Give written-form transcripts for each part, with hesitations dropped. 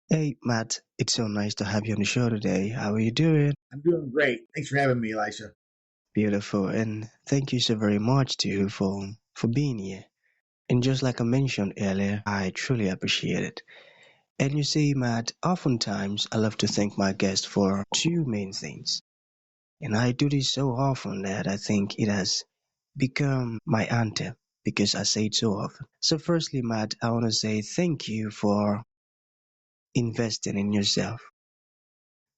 Hey, Matt, it's so nice to have you on the show today. How are you doing? I'm doing great. Thanks for having me, Elisha. Beautiful, and thank you so very much to you for being here. And just like I mentioned earlier, I truly appreciate it. And you see, Matt, oftentimes I love to thank my guests for two main things. And I do this so often that I think it has become my anthem because I say it so often. So firstly, Matt, I want to say thank you for investing in yourself.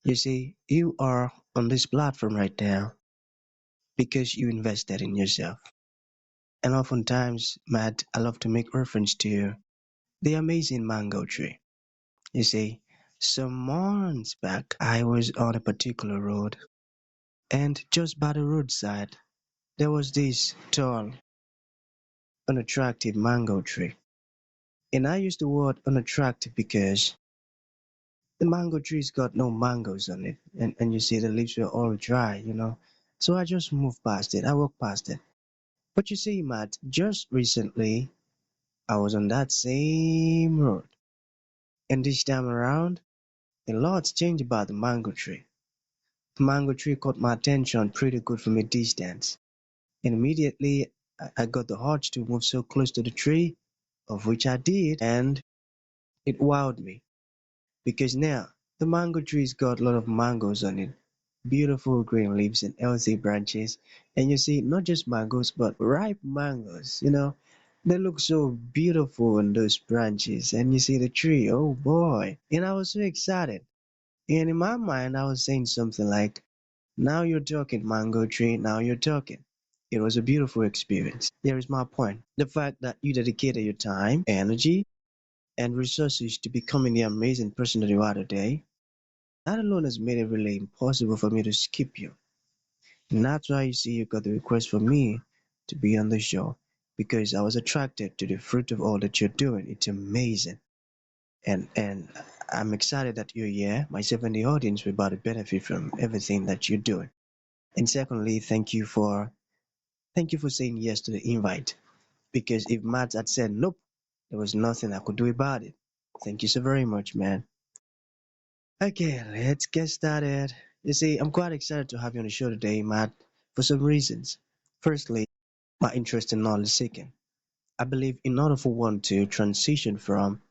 You see, you are on this platform right now because you invested in yourself. And oftentimes, Matt, I love to make reference to the amazing mango tree. You see, some months back, I was on a particular road, and just by the roadside, there was this tall, unattractive mango tree. And I use the word unattractive because the mango tree's got no mangoes on it, and you see the leaves were all dry. So I just moved past it, I walked past it. But you see, Matt, just recently, I was on that same road, and this time around, a lot's changed about the mango tree. The mango tree caught my attention pretty good from a distance, and immediately I got the urge to move so close to the tree, of which I did, and it wowed me because now the mango tree's got a lot of mangoes on it, beautiful green leaves and healthy branches, and you see, not just mangoes but ripe mangoes. They look so beautiful on those branches, and you see the tree, oh boy, and I was so excited. And in my mind, I was saying something like, now you're talking, mango tree, now you're talking. It was a beautiful experience. Here is my point. The fact that you dedicated your time, energy, and resources to becoming the amazing person that you are today, that alone has made it really impossible for me to skip you. And that's why you see you got the request from me to be on the show. Because I was attracted to the fruit of all that you're doing. It's amazing. And I'm excited that you're here. Myself and the audience will about to benefit from everything that you're doing. And secondly, thank you for saying yes to the invite. Because if Matt had said nope, there was nothing I could do about it. Thank you so very much, man. Okay, let's get started. You see, I'm quite excited to have you on the show today, Matt, for some reasons. Firstly, my interest in knowledge seeking. I believe in order for one to transition from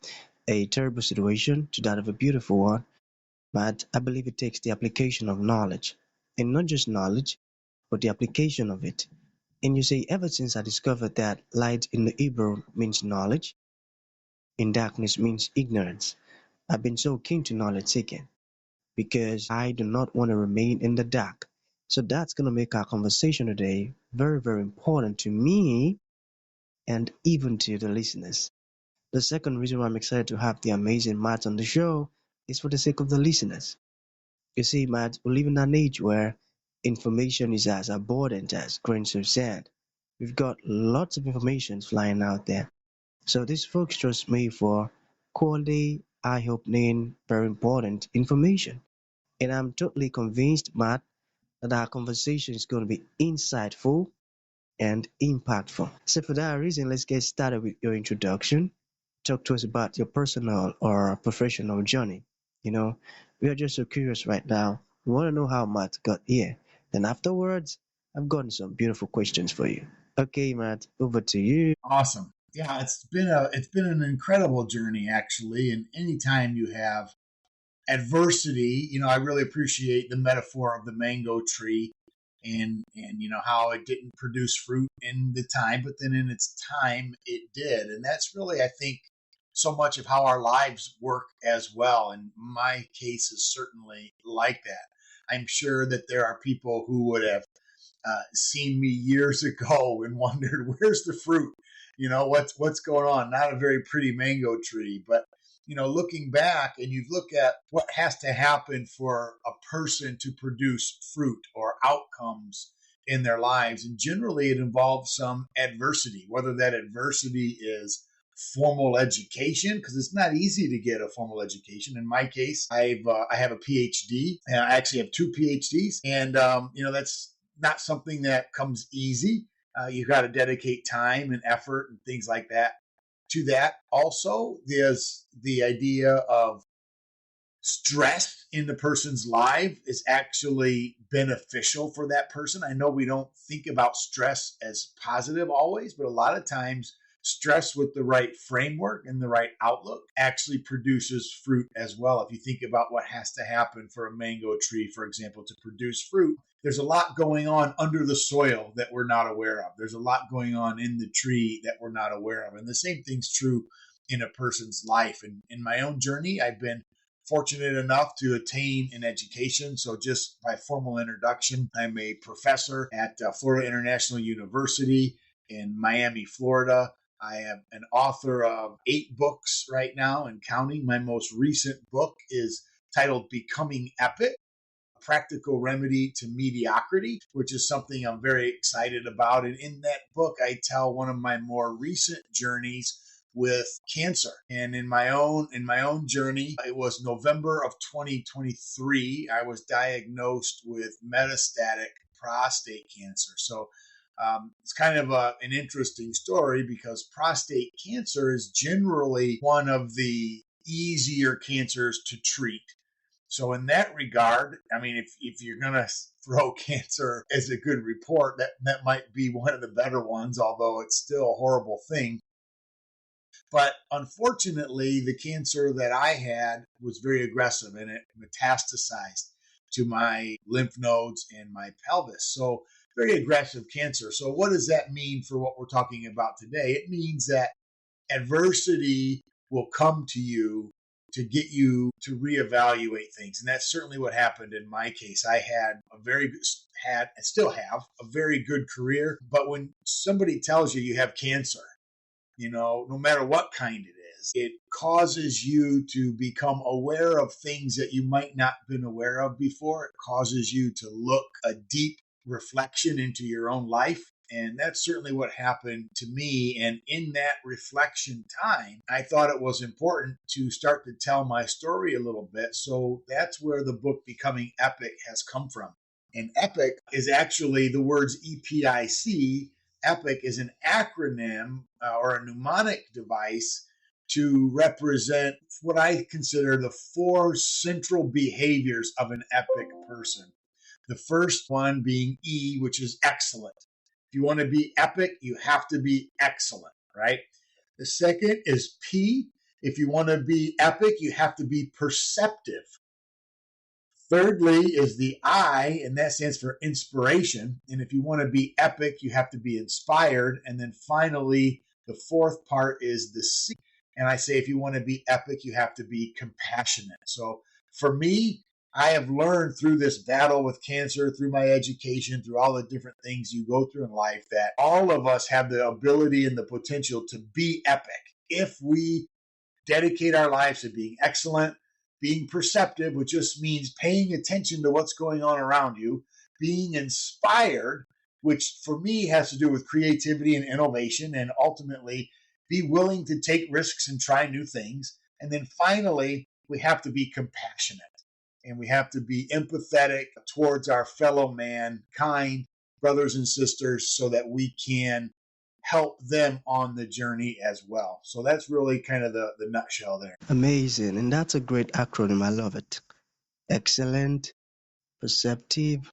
a terrible situation to that of a beautiful one, but I believe it takes the application of knowledge. And not just knowledge, but the application of it. And you see, ever since I discovered that light in the Hebrew means knowledge, and darkness means ignorance, I've been so keen to knowledge seeking because I do not want to remain in the dark. So that's going to make our conversation today very, very important to me and even to the listeners. The second reason why I'm excited to have the amazing Matt on the show is for the sake of the listeners. You see, Matt, we live in an age where information is as abundant as grains of sand. We've got lots of information flying out there. So these folks trust me for quality, eye-opening, very important information. And I'm totally convinced, Matt, that our conversation is going to be insightful and impactful. So for that reason, let's get started with your introduction. Talk to us about your personal or professional journey. You know, we are just so curious right now. We want to know how Matt got here. Then afterwards, I've gotten some beautiful questions for you. Okay, Matt, over to you. Awesome. Yeah, it's been an incredible journey actually. And anytime you have adversity, I really appreciate the metaphor of the mango tree and how it didn't produce fruit in the time, but then in its time it did. And that's really, I think, so much of how our lives work as well. And my case is certainly like that. I'm sure that there are people who would have seen me years ago and wondered where's the fruit, what's going on. Not a very pretty mango tree, but looking back and you look at what has to happen for a person to produce fruit or outcomes in their lives, and generally it involves some adversity, whether that adversity is formal education, because it's not easy to get a formal education. In my case, I have a PhD, and I actually have two PhDs, and that's not something that comes easy. You've got to dedicate time and effort and things like that to that. Also, there's the idea of stress in the person's life is actually beneficial for that person. I know we don't think about stress as positive always, but a lot of times stress with the right framework and the right outlook actually produces fruit as well. If you think about what has to happen for a mango tree, for example, to produce fruit, there's a lot going on under the soil that we're not aware of. There's a lot going on in the tree that we're not aware of. And the same thing's true in a person's life. And in my own journey, I've been fortunate enough to attain an education. So just by formal introduction, I'm a professor at Florida International University in Miami, Florida. I am an author of 8 books right now and counting. My most recent book is titled Becoming Epic, A Practical Remedy to Mediocrity, which is something I'm very excited about. And in that book, I tell one of my more recent journeys with cancer. And in my own journey, it was November of 2023, I was diagnosed with metastatic prostate cancer. So it's kind of an interesting story because prostate cancer is generally one of the easier cancers to treat. So in that regard, I mean, if you're going to throw cancer as a good report, that might be one of the better ones, although it's still a horrible thing. But unfortunately, the cancer that I had was very aggressive and it metastasized to my lymph nodes and my pelvis. So very aggressive cancer. So what does that mean for what we're talking about today? It means that adversity will come to you to get you to reevaluate things. And that's certainly what happened in my case. I had and still have a very good career. But when somebody tells you have cancer, no matter what kind it is, it causes you to become aware of things that you might not have been aware of before. It causes you to look a deep reflection into your own life. And that's certainly what happened to me. And in that reflection time, I thought it was important to start to tell my story a little bit. So that's where the book Becoming Epic has come from. And epic is actually the words EPIC. EPIC is an acronym or a mnemonic device to represent what I consider the 4 central behaviors of an epic person. The first one being E, which is excellent. If you want to be epic, you have to be excellent, right? The second is P. If you want to be epic, you have to be perceptive. Thirdly is the I, and that stands for inspiration. And if you want to be epic, you have to be inspired. And then finally, the 4th part is the C. And I say, if you want to be epic, you have to be compassionate. So for me, I have learned through this battle with cancer, through my education, through all the different things you go through in life, that all of us have the ability and the potential to be epic if we dedicate our lives to being excellent, being perceptive, which just means paying attention to what's going on around you, being inspired, which for me has to do with creativity and innovation, and ultimately be willing to take risks and try new things. And then finally, we have to be compassionate and we have to be empathetic towards our fellow mankind, brothers and sisters, so that we can help them on the journey as well. So that's really kind of the nutshell there. Amazing. And that's a great acronym. I love it. Excellent, perceptive,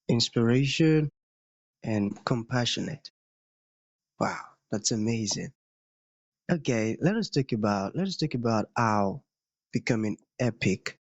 inspiration, and compassionate. Wow, that's amazing. Okay, let us talk about how becoming epic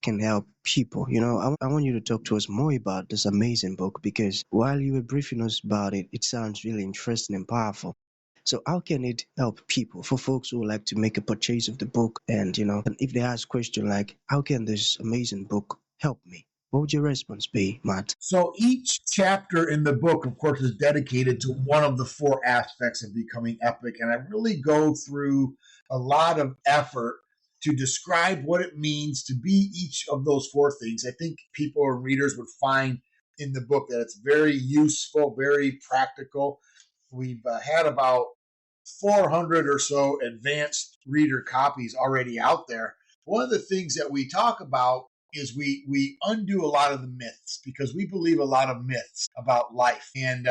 can help people. I want you to talk to us more about this amazing book because while you were briefing us about it, it sounds really interesting and powerful. So how can it help people for folks who would like to make a purchase of the book and if they ask question like, how can this amazing book help me? What would your response be, Matt? So each chapter in the book, of course, is dedicated to one of the 4 aspects of becoming epic. And I really go through a lot of effort to describe what it means to be each of those 4 things. I think people or readers would find in the book that it's very useful, very practical. We've had about 400 or so advanced reader copies already out there. One of the things that we talk about is we undo a lot of the myths because we believe a lot of myths about life and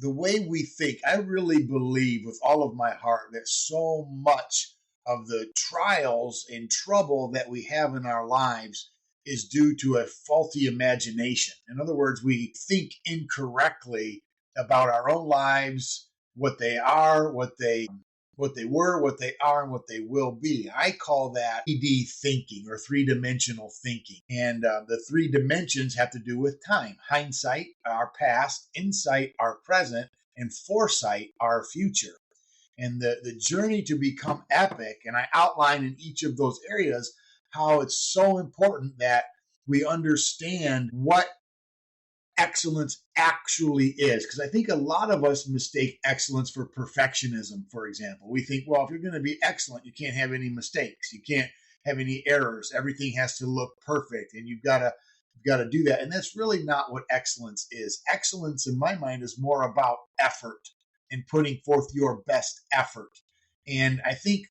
the way we think. I really believe with all of my heart that so much of the trials and trouble that we have in our lives is due to a faulty imagination. In other words, we think incorrectly about our own lives, what they are, what they were, what they are, and what they will be. I call that 3D thinking or three-dimensional thinking. And the three dimensions have to do with time: hindsight, our past; insight, our present; and foresight, our future. And the journey to become epic, and I outline in each of those areas how it's so important that we understand what excellence actually is. Because I think a lot of us mistake excellence for perfectionism, for example. We think, well, if you're going to be excellent, you can't have any mistakes. You can't have any errors. Everything has to look perfect, and you've got to do that. And that's really not what excellence is. Excellence, in my mind, is more about effort and putting forth your best effort. And I think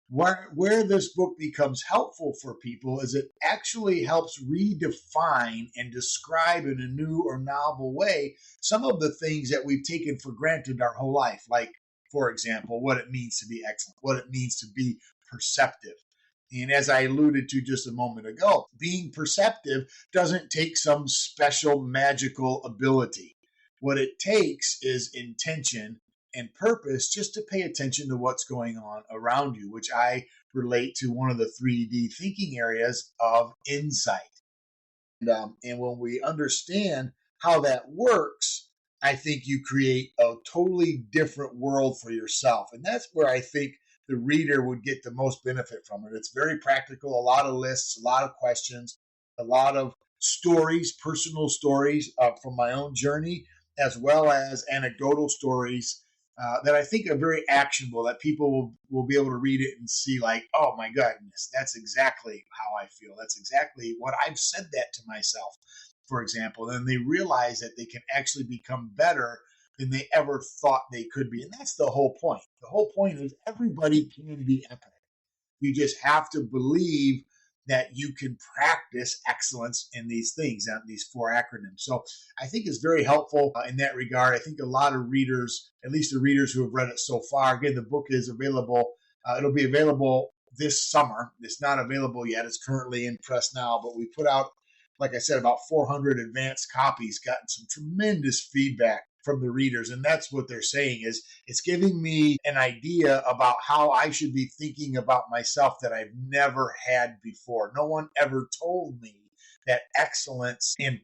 where this book becomes helpful for people is it actually helps redefine and describe in a new or novel way some of the things that we've taken for granted our whole life. Like, for example, what it means to be excellent, what it means to be perceptive. And as I alluded to just a moment ago, being perceptive doesn't take some special magical ability. What it takes is intention and purpose, just to pay attention to what's going on around you, which I relate to one of the 3D thinking areas of insight. And when we understand how that works, I think you create a totally different world for yourself. And that's where I think the reader would get the most benefit from it. It's very practical, a lot of lists, a lot of questions, a lot of stories, personal stories from my own journey, as well as anecdotal stories that I think are very actionable, that people will be able to read it and see like, oh my goodness, that's exactly how I feel. That's exactly what I've said that to myself, for example. And they realize that they can actually become better than they ever thought they could be. And that's the whole point. The whole point is everybody can be epic. You just have to believe that you can practice excellence in these things, these four acronyms. So I think it's very helpful in that regard. I think a lot of readers, at least the readers who have read it so far, again, the book is available. It'll be available this summer. It's not available yet. It's currently in press now, but we put out, like I said, about 400 advanced copies, gotten some tremendous feedback from the readers. And that's what they're saying is it's giving me an idea about how I should be thinking about myself that I've never had before. No one ever told me that excellence and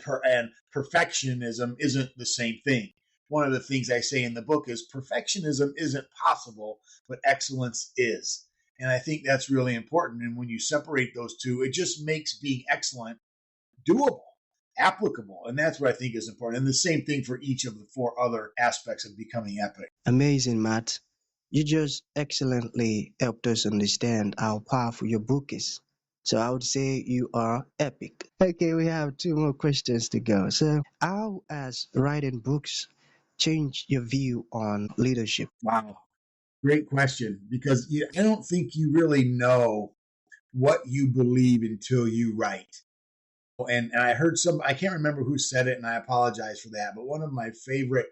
perfectionism isn't the same thing. One of the things I say in the book is perfectionism isn't possible, but excellence is. And I think that's really important. And when you separate those two, it just makes being excellent doable, applicable. And that's what I think is important. And the same thing for each of the four other aspects of becoming epic. Amazing, Matt. You just excellently helped us understand how powerful your book is. So I would say you are epic. Okay, we have two more questions to go. So, how has writing books changed your view on leadership? Wow. Great question. Because I don't think you really know what you believe until you write. And I heard I can't remember who said it, and I apologize for that, but one of my favorite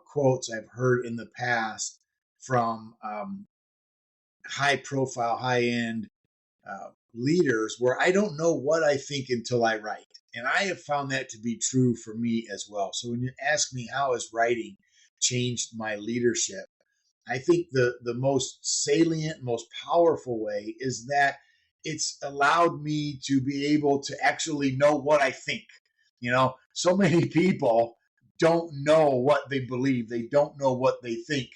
quotes I've heard in the past from high profile, high end leaders where I don't know what I think until I write. And I have found that to be true for me as well. So when you ask me how has writing changed my leadership, I think the most salient, most powerful way is that it's allowed me to be able to actually know what I think. So many people don't know what they believe. They don't know what they think,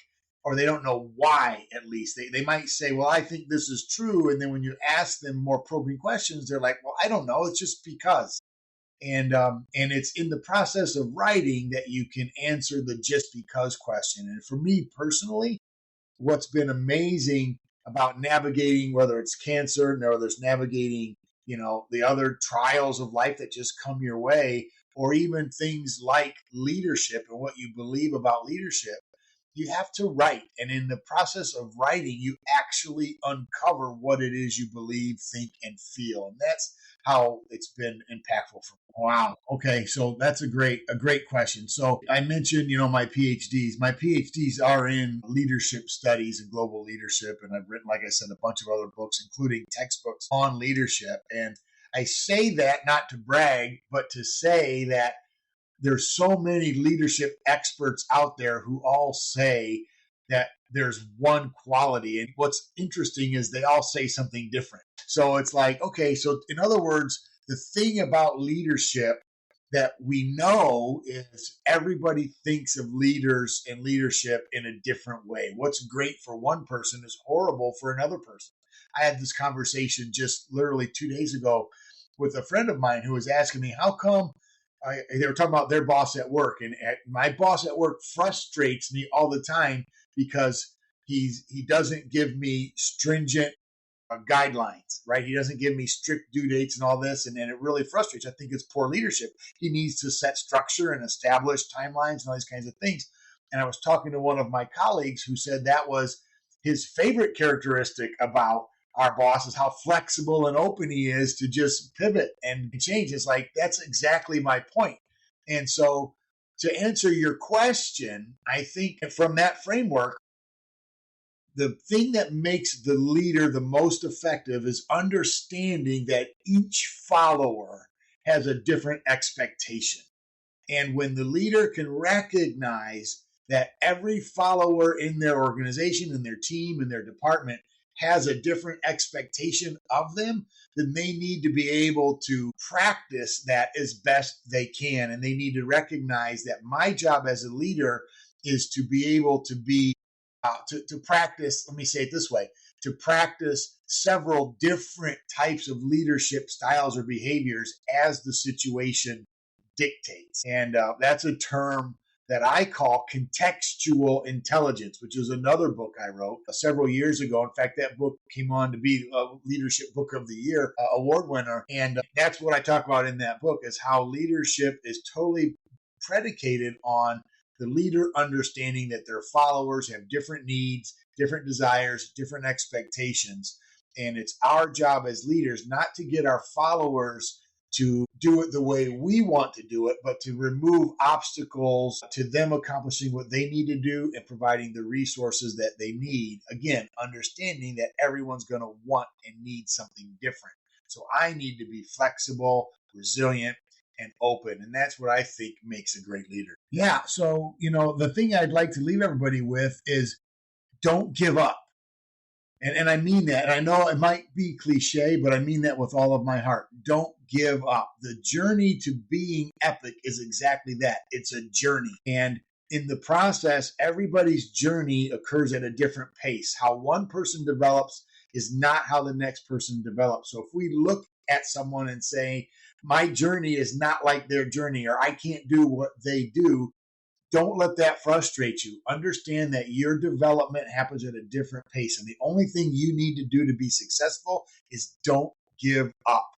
or they don't know why, at least. They might say, well, I think this is true. And then when you ask them more probing questions, they're like, well, I don't know. It's just because. And it's in the process of writing that you can answer the just because question. And for me personally, what's been amazing about navigating, whether it's cancer or there's navigating, the other trials of life that just come your way, or even things like leadership and what you believe about leadership, you have to write. And in the process of writing, you actually uncover what it is you believe, think, and feel. And that's how it's been impactful for me. Wow. Okay. So that's a great question. So I mentioned, my PhDs. My PhDs are in leadership studies and global leadership. And I've written, like I said, a bunch of other books, including textbooks on leadership. And I say that not to brag, but to say that there's so many leadership experts out there who all say that there's one quality. And what's interesting is they all say something different. So it's like, okay, so in other words, the thing about leadership that we know is everybody thinks of leaders and leadership in a different way. What's great for one person is horrible for another person. I had this conversation just literally 2 days ago with a friend of mine who was asking me, how come they were talking about their boss at work, and my boss at work frustrates me all the time because he doesn't give me stringent guidelines, right? He doesn't give me strict due dates and all this, and it really frustrates. I think it's poor leadership. He needs to set structure and establish timelines and all these kinds of things. And I was talking to one of my colleagues who said that was his favorite characteristic about our boss is how flexible and open he is to just pivot and change. It's like, that's exactly my point. And so to answer your question, I think from that framework, the thing that makes the leader the most effective is understanding that each follower has a different expectation. And when the leader can recognize that every follower in their organization, in their team, in their department has a different expectation of them, then they need to be able to practice that as best they can. And they need to recognize that my job as a leader is to be able to be, to practice, let me say it this way, to practice several different types of leadership styles or behaviors as the situation dictates. And that's a term that I call contextual intelligence, which is another book I wrote several years ago. In fact, that book came on to be a Leadership Book of the Year award winner. And that's what I talk about in that book, is how leadership is totally predicated on the leader understanding that their followers have different needs, different desires, different expectations. And it's our job as leaders not to get our followers to do it the way we want to do it, but to remove obstacles to them accomplishing what they need to do and providing the resources that they need. Again, understanding that everyone's going to want and need something different. So I need to be flexible, resilient, and open. And that's what I think makes a great leader. Yeah. So, the thing I'd like to leave everybody with is don't give up. And I mean that. And I know it might be cliche, but I mean that with all of my heart. Don't give up. The journey to being epic is exactly that. It's a journey. And in the process, everybody's journey occurs at a different pace. How one person develops is not how the next person develops. So if we look at someone and say, my journey is not like their journey, or I can't do what they do, don't let that frustrate you. Understand that your development happens at a different pace. And the only thing you need to do to be successful is don't give up.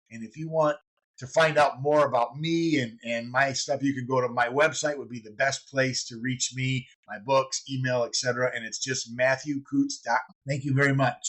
And if you want to find out more about me and my stuff, you can go to my website, would be the best place to reach me, my books, email, etc. And it's just MatthewKutz.com. Thank you very much.